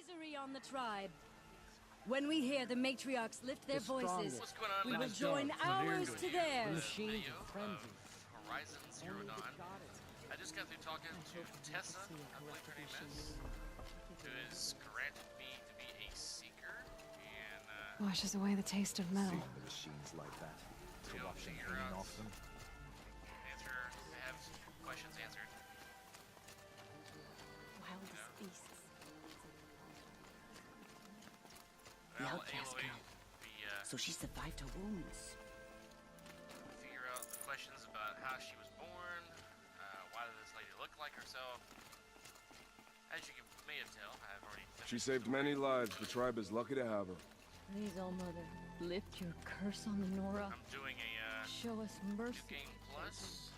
misery on the tribe. When we hear the matriarchs lift their voices, What's going on, we will guys? join ours to The theirs. machines Video are frenzied. of Horizon Zero Dawn. I just got through talking to Tessa, I believe her name is, who has granted me to be a seeker, and Washes away the taste of metal. The machines like that. we'll Corruption figure hanging out, off them. have questions answered. Wildest beasts. The Well, outcast Aloy, girl. we So she survived her wounds. figure out the questions about how she was born, why did this lady look like herself. As you may have tell, I have already finished She the saved story. many lives. The tribe is lucky to have her. Please, All Mother, lift your curse on the Nora. I'm doing a Show us New mercy. Game Plus.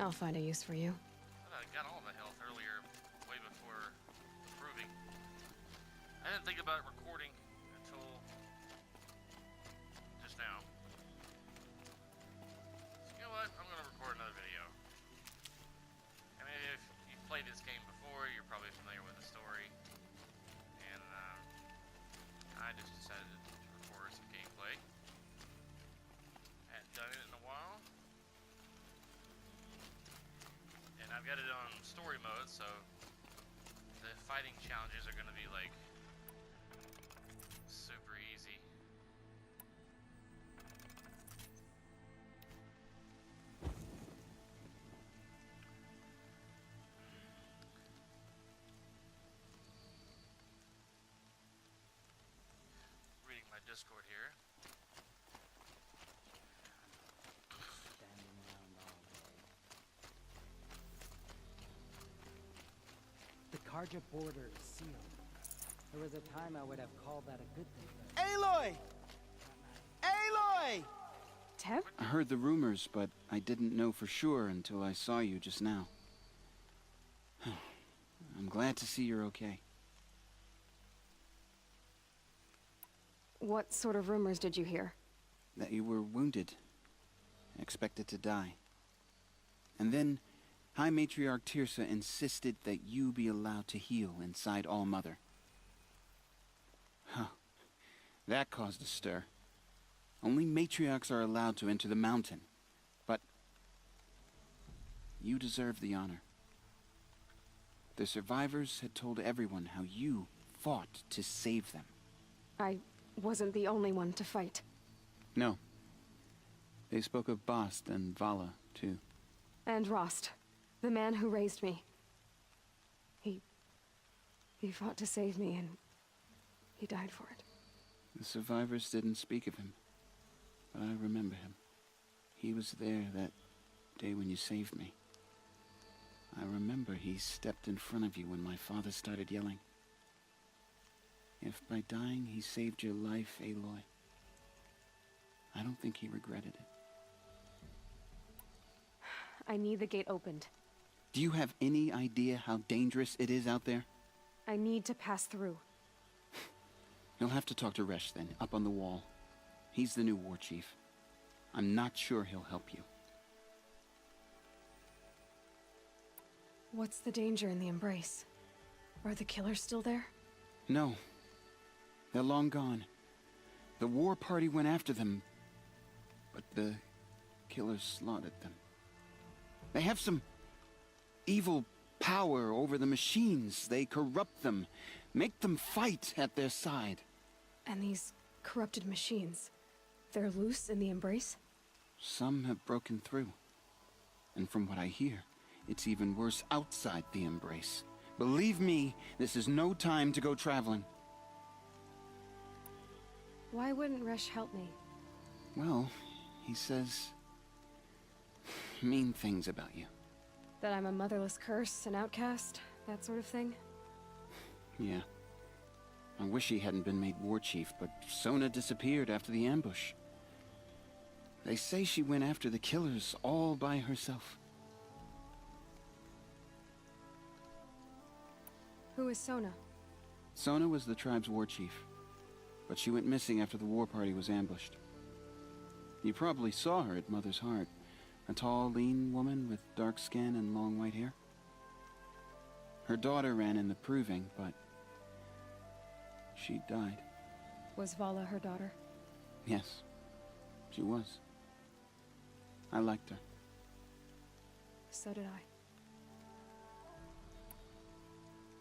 I'll find a use for you. I got all the health earlier, way before improving. I didn't think about recording until just now. So you know what? I'm gonna record another video. I mean, if you've played this game before, you're probably familiar with the story. And I just decided to record some gameplay. Hadn't done it in a while. And I've got it on story mode, so the fighting challenges are gonna be like super easy. Reading my Discord here. Standing around all day. The Karja border is sealed. There was a time I would have called that a good thing. Aloy! Aloy! Tev? I heard the rumors, but I didn't know for sure until I saw you just now. I'm glad to see you're okay. What sort of rumors did you hear? That you were wounded, expected to die. And then High Matriarch Teersa insisted that you be allowed to heal inside All Mother. Huh. That caused a stir. Only matriarchs are allowed to enter the mountain. But you deserve the honor. The survivors had told everyone how you fought to save them. I wasn't the only one to fight. No. They spoke of Bast and Vala, too. And Rost, the man who raised me. He fought to save me, and he died for it. The survivors didn't speak of him, but I remember him. He was there that day when you saved me. I remember he stepped in front of you when my father started yelling. If by dying he saved your life, Aloy, I don't think he regretted it. I need the gate opened. Do you have any idea how dangerous it is out there? I need to pass through. You'll have to talk to Resh then, up on the wall. He's the new war chief. I'm not sure he'll help you. What's the danger in the Embrace? Are the killers still there? No. They're long gone. The war party went after them, but the killers slaughtered them. They have some evil power over the machines. They corrupt them, make them fight at their side. And these corrupted machines, they're loose in the Embrace? Some have broken through. And from what I hear, it's even worse outside the Embrace. Believe me, this is no time to go traveling. Why wouldn't Resh help me? Well, he says mean things about you. That I'm a motherless curse, an outcast, that sort of thing? Yeah. I wish he hadn't been made war chief, but Sona disappeared after the ambush. They say she went after the killers all by herself. Who is Sona? Sona was the tribe's war chief, but she went missing after the war party was ambushed. You probably saw her at Mother's Heart. A tall, lean woman with dark skin and long white hair. Her daughter ran in the proving, but she died. Was Vala her daughter? Yes, she was. I liked her. So did I.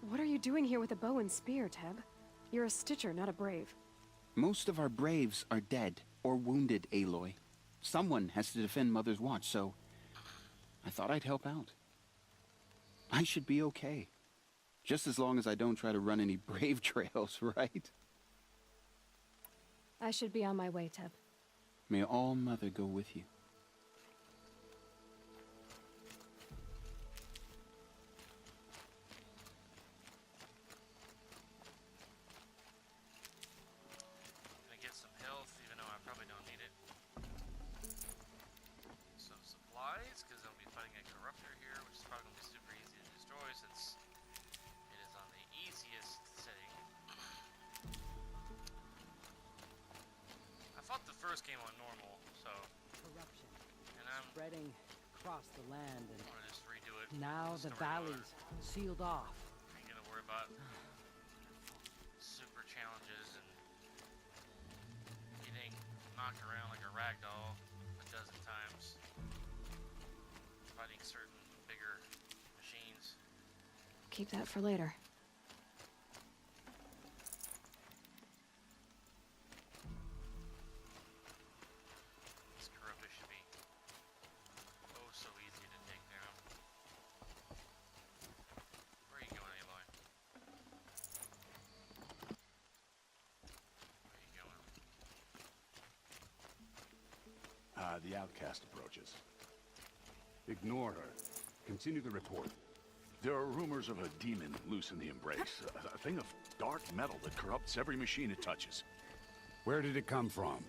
What are you doing here with a bow and spear, Teb? You're a Stitcher, not a Brave. Most of our Braves are dead or wounded, Aloy. Someone has to defend Mother's Watch, so I thought I'd help out. I should be okay. Just as long as I don't try to run any Brave trails, right? I should be on my way, Teb. May All Mother go with you. Gonna get some health, even though I probably don't need it. Some supplies, because I'll be fighting a corruptor here, which is probably gonna be super easy to destroy since it is on the easiest setting. I fought the first game on normal, so Corruption and I'm spreading across the land, and gonna just redo it. now the valleys sealed off. Ain't gonna worry about super challenges and getting knocked around like a ragdoll a dozen times. Fighting certain bigger machines. Keep that for later. This corruptor should be oh so easy to take down. Where are you going, Aloy? Where are you going? The outcast approaches. Ignore her. Continue the report. There are rumors of a demon loose in the Embrace. A thing of dark metal that corrupts every machine it touches. Where did it come from?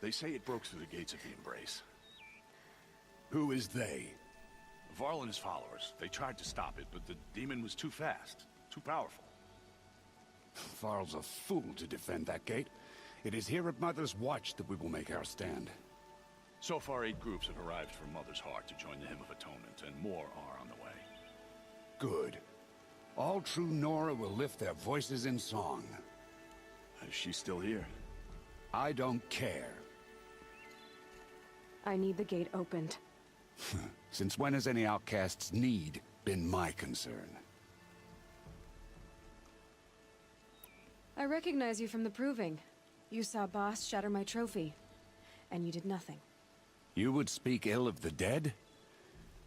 They say it broke through the gates of the Embrace. Who is they? Varl and his followers. They tried to stop it, but the demon was too fast. Too powerful. Varl's a fool to defend that gate. It is here at Mother's Watch that we will make our stand. So far, 8 groups have arrived from Mother's Heart to join the Hymn of Atonement, and more are on the way. Good. All true Nora will lift their voices in song. Is she still here? I don't care. I need the gate opened. Since when has any outcast's need been my concern? I recognize you from the proving. You saw Boss shatter my trophy. And you did nothing. You would speak ill of the dead?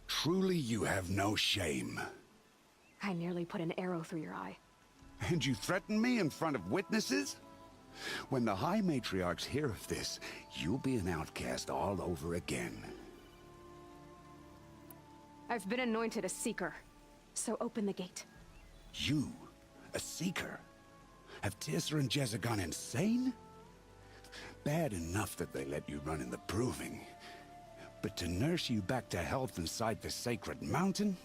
Truly you have no shame. I nearly put an arrow through your eye. And you threaten me in front of witnesses? When the High Matriarchs hear of this, you'll be an outcast all over again. I've been anointed a Seeker. So open the gate. You? A Seeker? Have Teersa and Jezza gone insane? Bad enough that they let you run in the proving. But to nurse you back to health inside the sacred mountain?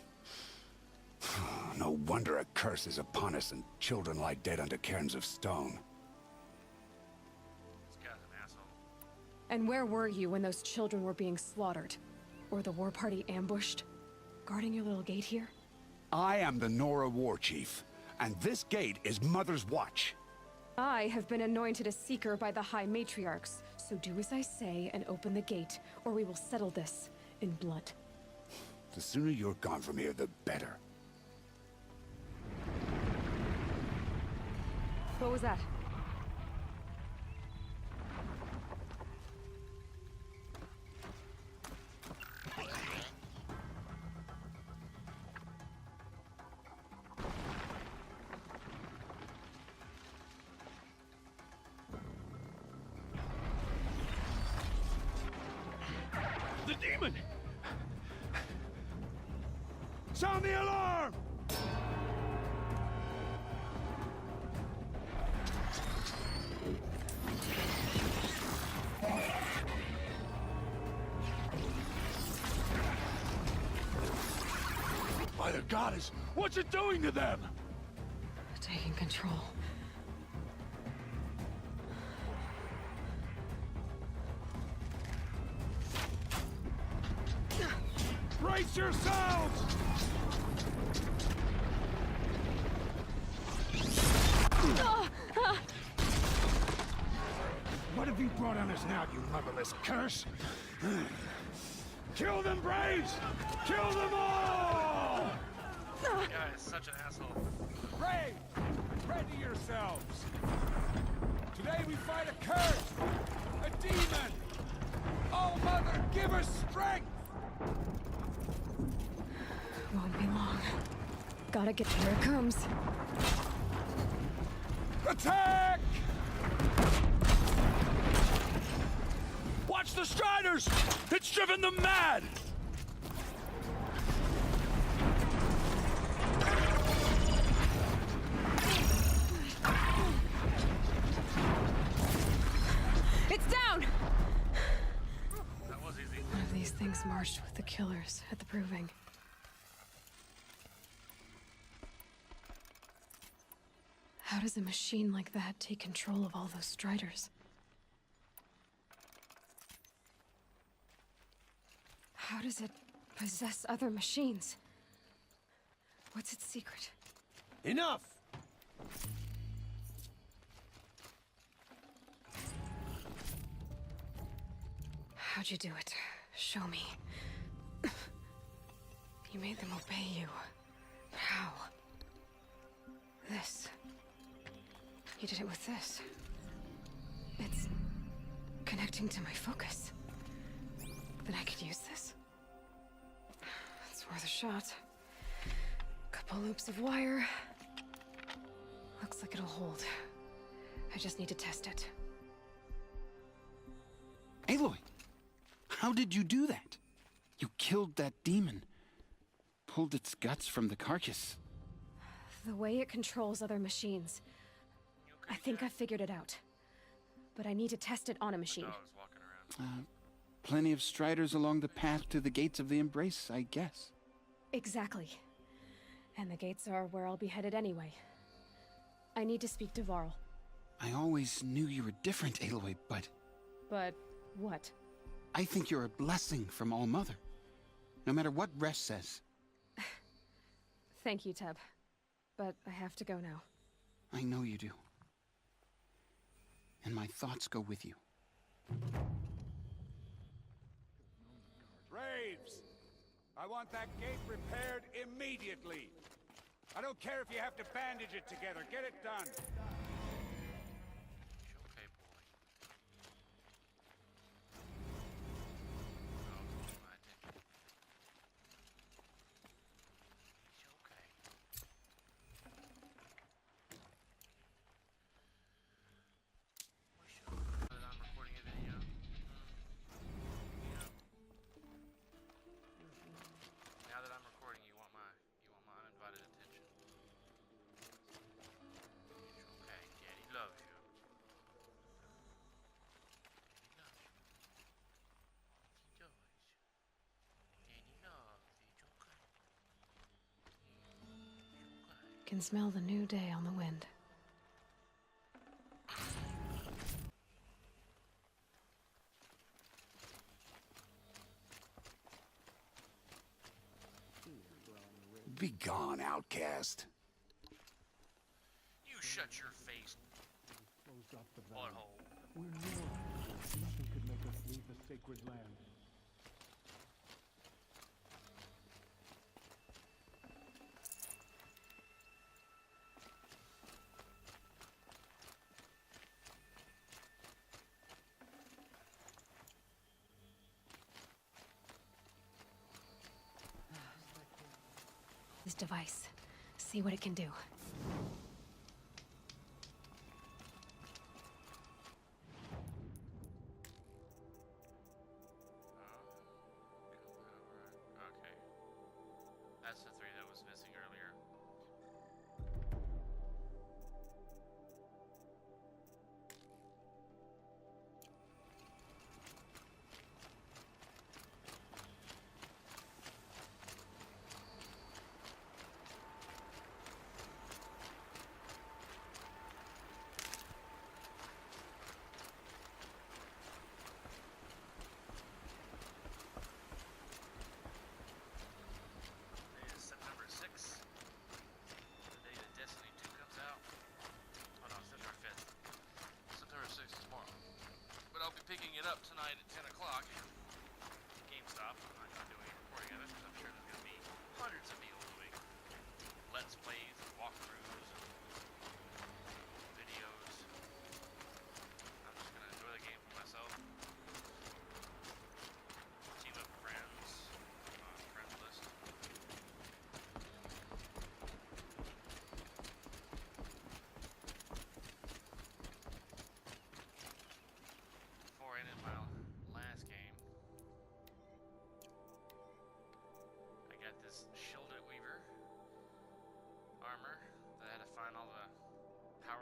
No wonder a curse is upon us and children lie dead under cairns of stone. This guy's an asshole. And where were you when those children were being slaughtered? Or the war party ambushed? Guarding your little gate here? I am the Nora War Chief, and this gate is Mother's Watch. I have been anointed a Seeker by the High Matriarchs, so do as I say and open the gate, or we will settle this in blood. The sooner you're gone from here, the better. What was that? The demon! Sound the alarm! By the goddess, what's it doing to them? Taking control. Brace yourselves! you brought on us now, you motherless curse? Kill them, Braves! Kill them all! That guy is such an asshole. Braves, ready yourselves! Today we fight a curse! A demon! Oh, Mother, give us strength! Won't be long. Gotta get... Here it comes. Attack! Watch the Striders! It's driven them mad! It's down! That was easy. One of these things marched with the killers at the Proving. How does a machine like that take control of all those Striders? How does it possess other machines? What's its secret? Enough! How'd you do it? Show me. You made them obey you. How? This. You did it with this. It's connecting to my focus. Then I could use this. It's worth a shot. Couple loops of wire. Looks like it'll hold. I just need to test it. Aloy! How did you do that? You killed that demon. Pulled its guts from the carcass. The way it controls other machines. I think I figured it out. But I need to test it on a machine. Dogs walking around. Plenty of Striders along the path to the gates of the Embrace, I guess. Exactly. And the gates are where I'll be headed anyway. I need to speak to Varl. I always knew you were different, Aloy, but But what? I think you're a blessing from All Mother. No matter what Resh says. Thank you, Teb. But I have to go now. I know you do. And my thoughts go with you. Braves! I want that gate repaired immediately. I don't care if you have to bandage it together. Get it done. Okay, boy. Oh, my attention. He's okay. We should. But I'm recording a video. Now that I'm recording, you want my undivided attention. It's okay. Daddy loves you. He loves you. He does. Daddy loves you. It's okay. It's okay. Can smell the new day on the wind. Be gone, outcast. You shut your face, butthole. We're Nords. Nothing could make us leave the sacred land. This device. See what it can do. Okay. That's the 3 that was missing earlier.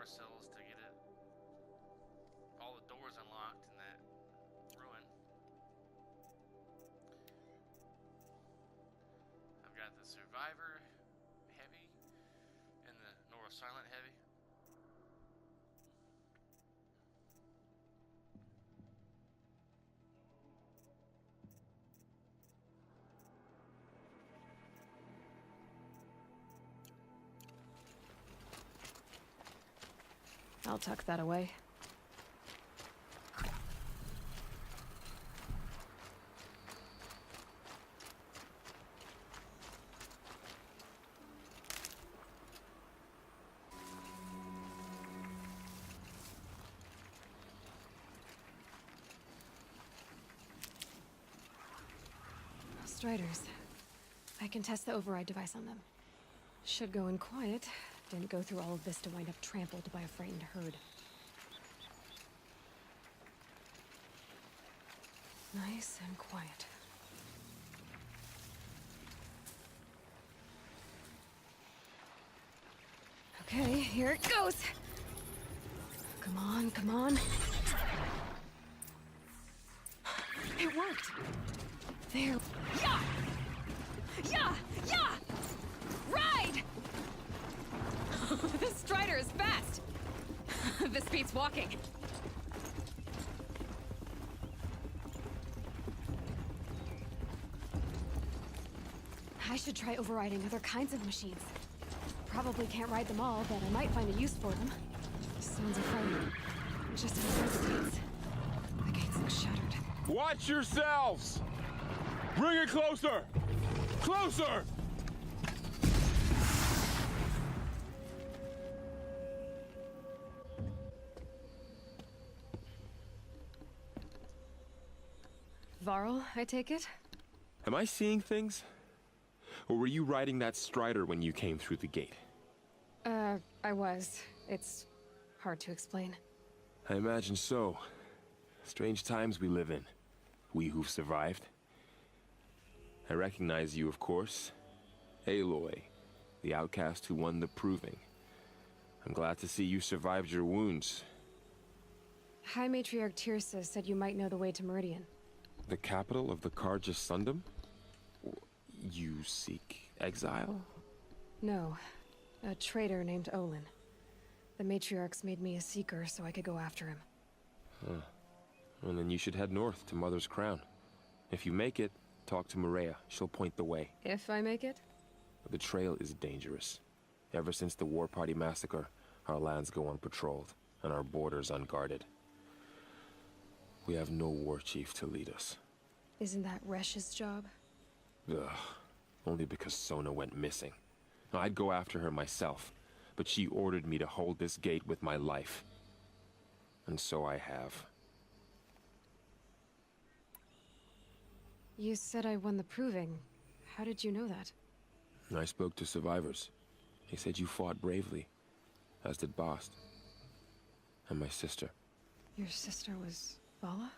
power cells to get it. All the doors unlocked in that ruin. I've got the Survivor Heavy and the Nora Silent Heavy. I'll tuck that away. Striders. I can test the override device on them. Should go in quiet. Didn't go through all of this to wind up trampled by a frightened herd. Nice and quiet. Okay, here it goes! Come on, come on. It worked! There. Yeah! Yeah! Yeah! Ride! This Strider is fast! This beats walking. I should try overriding other kinds of machines. Probably can't ride them all, but I might find a use for them. Sounds are frightening. Just inside the gates. The gates look shuttered. Watch yourselves! Bring it closer! Closer! Varl, I take it? Am I seeing things? Or were you riding that Strider when you came through the gate? I was. It's hard to explain. I imagine so. Strange times we live in. We who've survived. I recognize you, of course. Aloy, the outcast who won the Proving. I'm glad to see you survived your wounds. High Matriarch Tirsa said you might know the way to Meridian. The capital of the Carja Sundom? You seek exile? No. A traitor named Olin. The Matriarchs made me a seeker so I could go after him. Huh. Well, then you should head north to Mother's Crown. If you make it, talk to Maria. She'll point the way. If I make it? The trail is dangerous. Ever since the War Party massacre, our lands go unpatrolled, and our borders unguarded. We have no war chief to lead us. Isn't that Resh's job? Ugh. Only because Sona went missing. I'd go after her myself, but she ordered me to hold this gate with my life. And so I have. You said I won the Proving. How did you know that? I spoke to survivors. They said you fought bravely, as did Bast. And my sister. Your sister was Vala?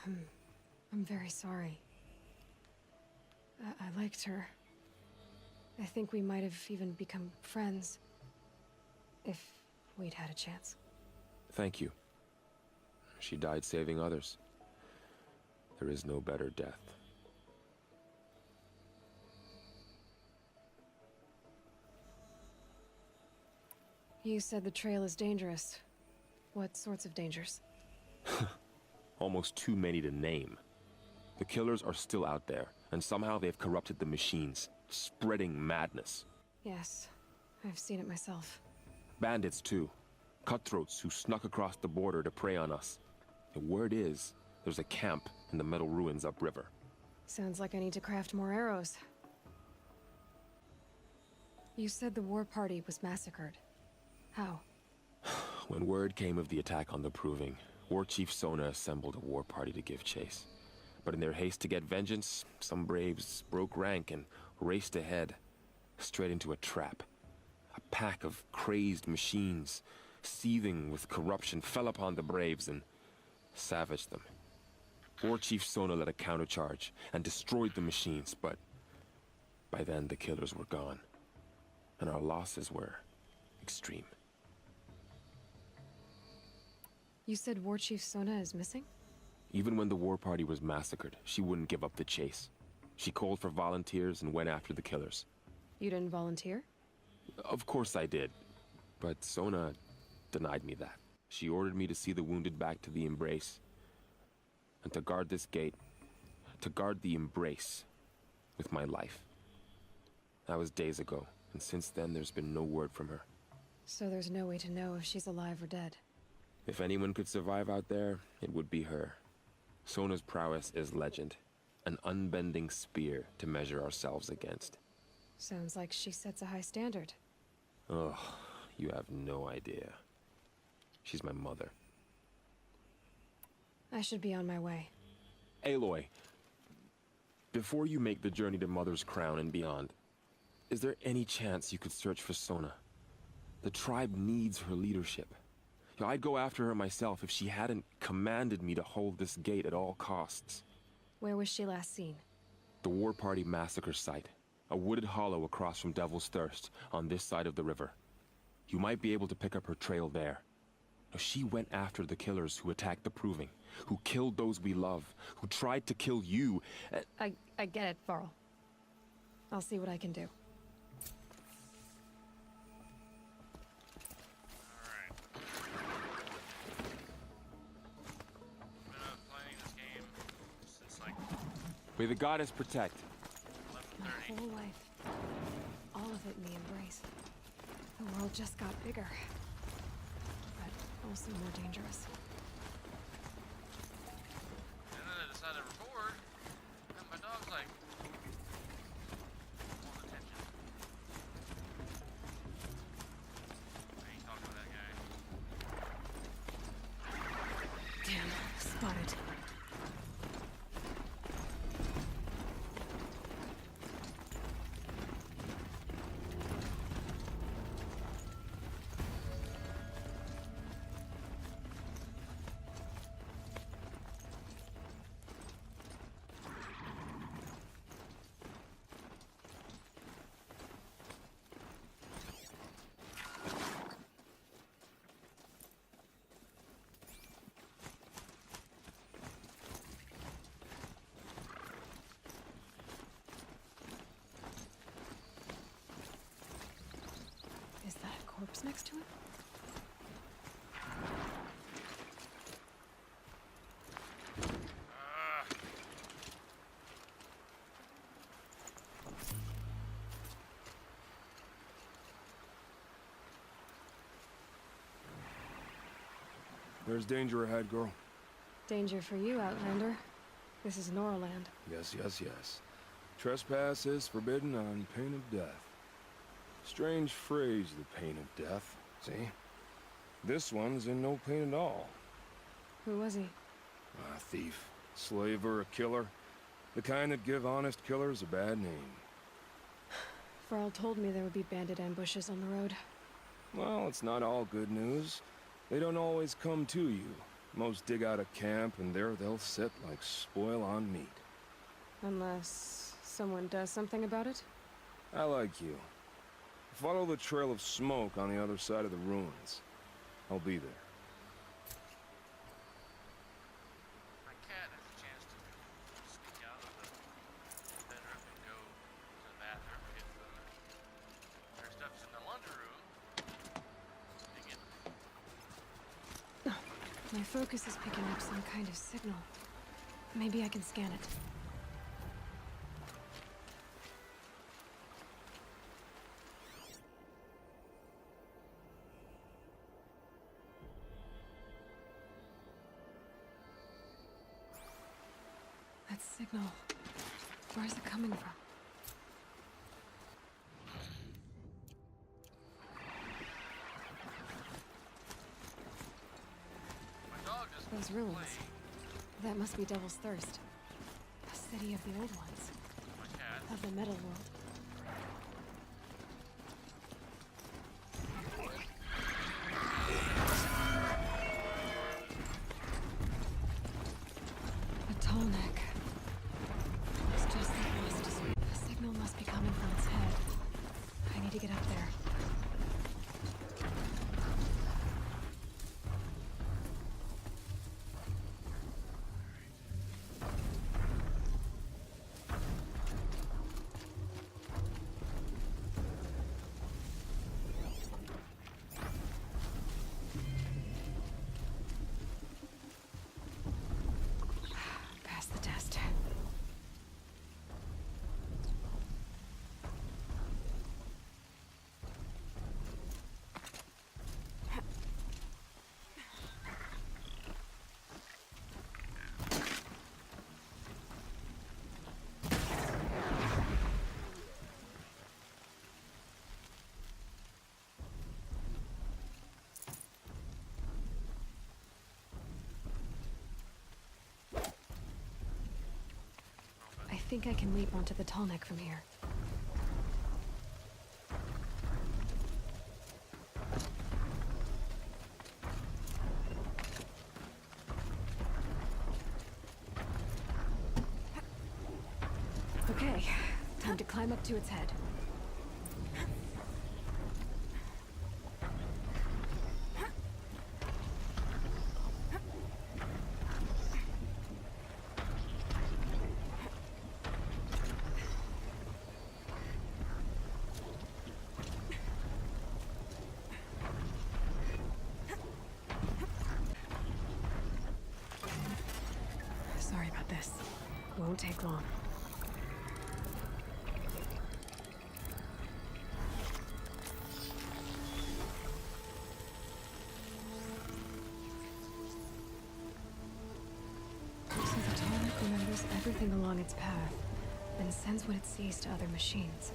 I'm very sorry. I liked her. I think we might have even become friends. If we'd had a chance. Thank you. She died saving others. There is no better death. You said the trail is dangerous. What sorts of dangers? Almost too many to name. The killers are still out there, and somehow they've corrupted the machines, spreading madness. Yes, I've seen it myself. Bandits, too. Cutthroats who snuck across the border to prey on us. The word is, there's a camp in the metal ruins upriver. Sounds like I need to craft more arrows. You said the war party was massacred. How? When word came of the attack on the Proving, War Chief Sona assembled a war party to give chase. But in their haste to get vengeance, some braves broke rank and raced ahead, straight into a trap. A pack of crazed machines, seething with corruption, fell upon the braves and savaged them. War Chief Sona led a countercharge and destroyed the machines, but by then the killers were gone. And our losses were extreme. You said War Chief Sona is missing? Even when the war party was massacred, she wouldn't give up the chase. She called for volunteers and went after the killers. You didn't volunteer? Of course I did, but Sona denied me that. She ordered me to see the wounded back to the Embrace, and to guard this gate, to guard the Embrace with my life. That was days ago, and since then there's been no word from her. So there's no way to know if she's alive or dead. If anyone could survive out there, it would be her. Sona's prowess is legend, an unbending spear to measure ourselves against. Sounds like she sets a high standard. Ugh, you have no idea. She's my mother. I should be on my way. Aloy, before you make the journey to Mother's Crown and beyond, is there any chance you could search for Sona? The tribe needs her leadership. I'd go after her myself if she hadn't commanded me to hold this gate at all costs. Where was she last seen? The War Party massacre site. A wooded hollow across from Devil's Thirst, on this side of the river. You might be able to pick up her trail there. She went after the killers who attacked the Proving, who killed those we love, who tried to kill you. I get it, Varl. I'll see what I can do. May the goddess protect. My whole life. All of it in the Embrace. The world just got bigger. But also more dangerous. And then I decided to record, and my dog's like, wants attention. I ain't talking to that guy. Damn, spotted. Is that a corpse next to him? There's danger ahead, girl. Danger for you, Outlander. This is Noraland. Yes, yes, yes. Trespass is forbidden on pain of death. Strange phrase, the pain of death. See? This one's in no pain at all. Who was he? A thief, slaver, a killer. The kind that give honest killers a bad name. Varl told me there would be bandit ambushes on the road. Well, it's not all good news. They don't always come to you. Most dig out a camp, and there they'll sit like spoil on meat. Unless someone does something about it? I like you. Follow the trail of smoke on the other side of the ruins. I'll be there. My cat has a chance to sneak out of the bedroom and go to the bathroom and get food. Her stuff's in the laundry room. My focus is picking up some kind of signal. Maybe I can scan it. That signal. Where's it coming from? Those ruins. That must be Devil's Thirst. A city of the old ones. Of the metal world. A tall neck. It's just like lost. The signal must be coming from its head. I need to get up there. think I can leap onto the tall neck from here. Okay, time to climb up to its head. Sorry about this. Won't take long. So the Tonic remembers everything along its path, and sends what it sees to other machines.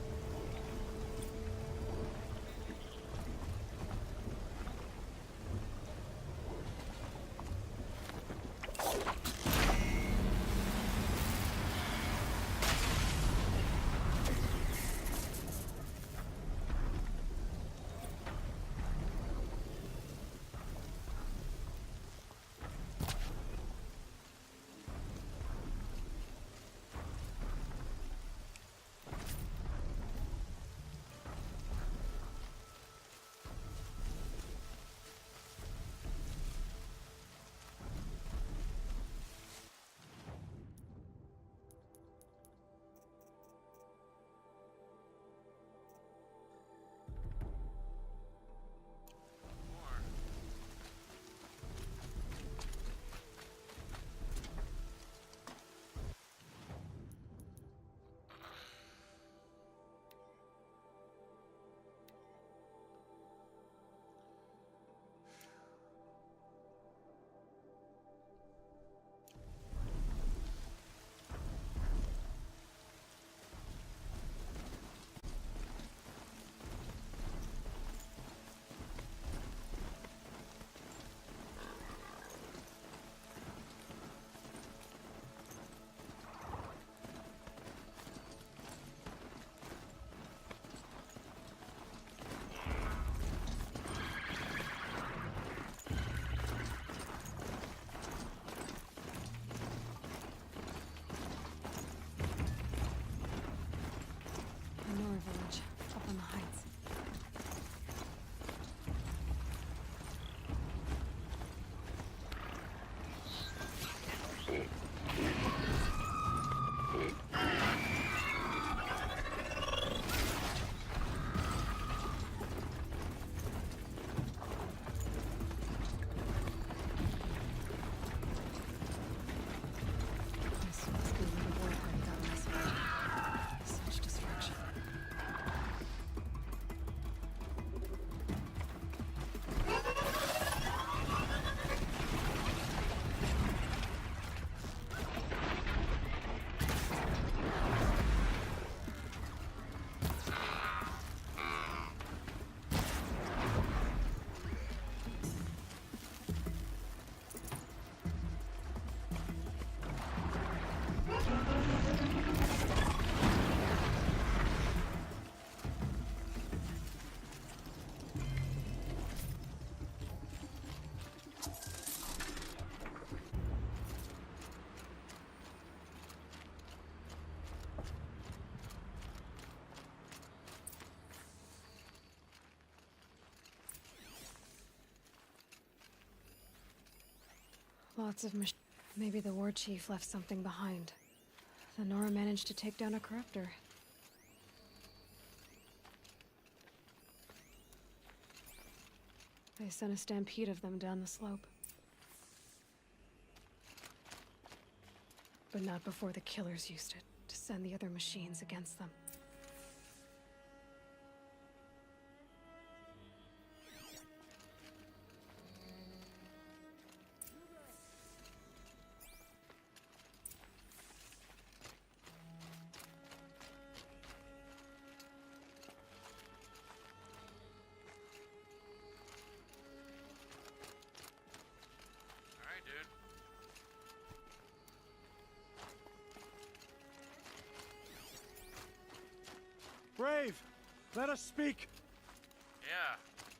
Nora village, up on the heights. This must be where the war party got massacred. Such destruction. Lots of maybe the war chief left something behind. The Nora managed to take down a corruptor. They sent a stampede of them down the slope. But not before the killers used it to send the other machines against them. brave! Let us speak! Yeah,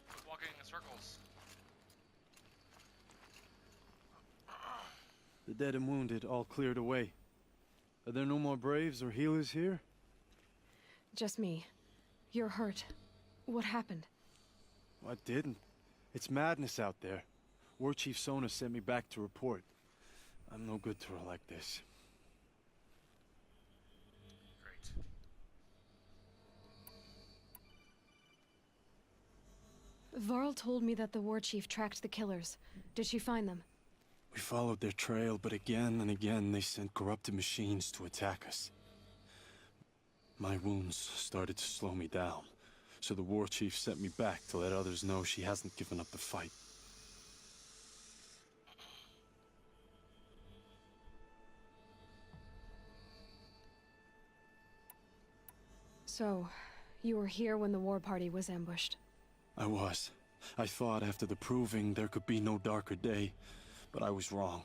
quit walking in circles. The dead and wounded all cleared away. Are there no more braves or healers here? Just me. You're hurt. What happened? I didn't. It's madness out there. War Chief Sona sent me back to report. I'm no good to her like this. Great. Varl told me that the war chief tracked the killers. Did she find them? We followed their trail, but again and again they sent corrupted machines to attack us. My wounds started to slow me down, so the war chief sent me back to let others know she hasn't given up the fight. So, you were here when the war party was ambushed? I was. I thought after the proving there could be no darker day, but I was wrong.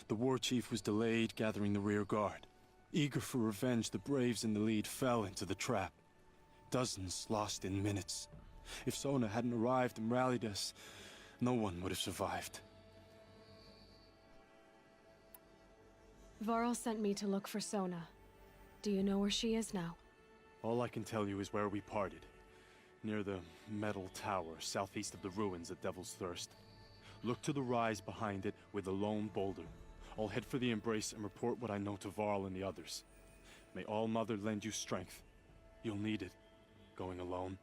The war chief was delayed gathering the rear guard. Eager for revenge, the braves in the lead fell into the trap. Dozens lost in minutes. If Sona hadn't arrived and rallied us, no one would have survived. Varl sent me to look for Sona. Do you know where she is now? All I can tell you is where we parted. Near the metal tower, southeast of the ruins at Devil's Thirst. Look to the rise behind it with a lone boulder. I'll head for the Embrace and report what I know to Varl and the others. May All Mother lend you strength. You'll need it, going alone.